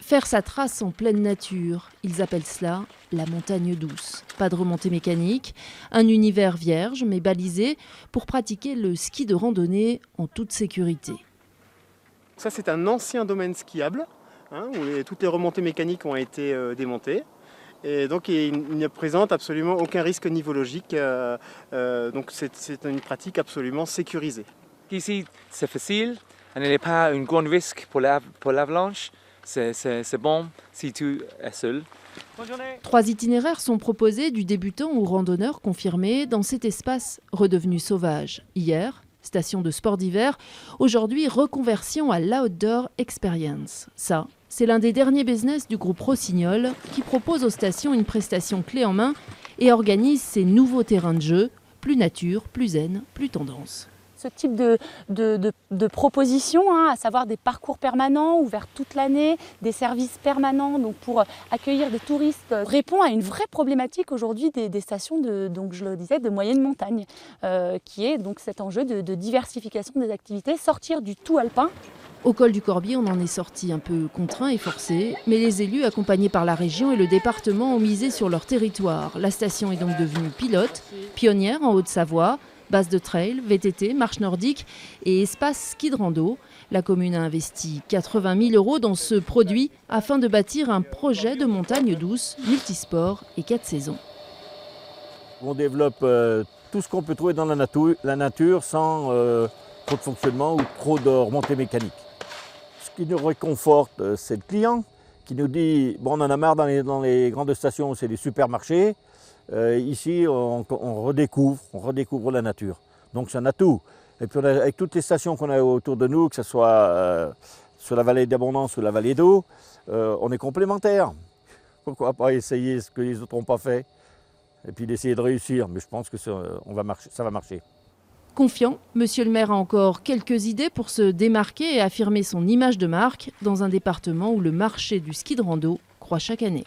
Faire sa trace en pleine nature, ils appellent cela la montagne douce. Pas de remontée mécanique, un univers vierge mais balisé pour pratiquer le ski de randonnée en toute sécurité. Ça, c'est un ancien domaine skiable, où toutes les remontées mécaniques ont été démontées. Et donc il ne présente absolument aucun risque nivologique, donc c'est une pratique absolument sécurisée. Ici c'est facile, il n'y a pas un grand risque pour l'avalanche, c'est bon si tu es seul. Bonne journée. 3 itinéraires sont proposés du débutant au randonneur confirmé dans cet espace redevenu sauvage. Hier, station de sport d'hiver, aujourd'hui reconversion à l'outdoor experience. Ça, c'est l'un des derniers business du groupe Rossignol qui propose aux stations une prestation clé en main et organise ces nouveaux terrains de jeu, plus nature, plus zen, plus tendance. Ce type de proposition, à savoir des parcours permanents ouverts toute l'année, des services permanents donc pour accueillir des touristes, répond à une vraie problématique aujourd'hui des stations donc je le disais, de moyenne montagne, qui est donc cet enjeu de diversification des activités, sortir du tout alpin. Au col du Corbier, on en est sorti un peu contraint et forcé, mais les élus, accompagnés par la région et le département, ont misé sur leur territoire. La station est donc devenue pilote, pionnière en Haute-Savoie, base de trail, VTT, marche nordique et espace ski de rando. La commune a investi 80 000 € dans ce produit afin de bâtir un projet de montagne douce, multisport et 4 saisons. On développe tout ce qu'on peut trouver dans la nature sans trop de fonctionnement ou trop de remontée mécanique. Ce qui nous réconforte, c'est le client qui nous dit bon, on en a marre dans les grandes stations, c'est des supermarchés. Ici, on redécouvre la nature. Donc c'est un atout. Et puis avec toutes les stations qu'on a autour de nous, que ce soit sur la vallée d'Abondance ou la vallée d'Eau, on est complémentaires. Pourquoi pas essayer ce que les autres n'ont pas fait et puis d'essayer de réussir. Mais je pense que ça va marcher. Confiant, Monsieur le maire a encore quelques idées pour se démarquer et affirmer son image de marque dans un département où le marché du ski de rando croît chaque année.